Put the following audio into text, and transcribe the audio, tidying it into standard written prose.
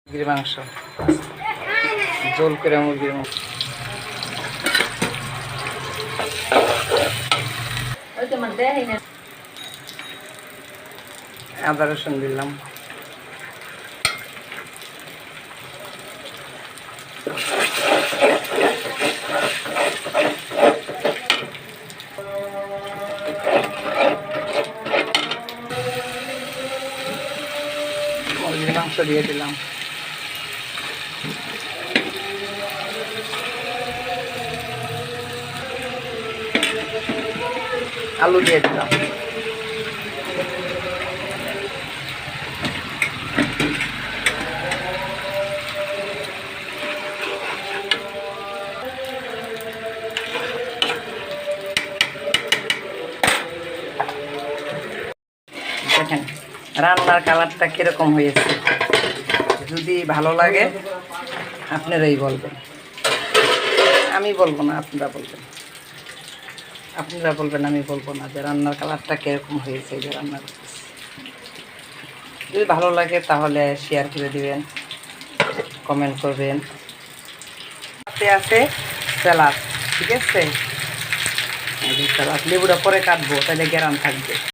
মুরগির মাংস ঝোল করে মুরগির মাংস আদা রসুন দিলাম, মুরগির মাংস দিয়ে দিলাম, আলু দিয়ে দিলাম, দেখেন রান্নার কালারটা কিরকম হয়েছে। যদি ভালো লাগে আপনারাই বলবেন, আমি বলবো না, আপনারা বলবেন। আপনারা বলবেন, আমি বলবো না যে রান্নার কালারটা কীরকম হয়েছে। যে রান্না করতেছি, যদি ভালো লাগে তাহলে শেয়ার করে দিবেন, কমেন্ট করবেন। সাথে আছে স্যালাড, ঠিক আছে? স্যালাড লেবুটা পরে কাটবো, তাহলে গ্যারাম থাকবে।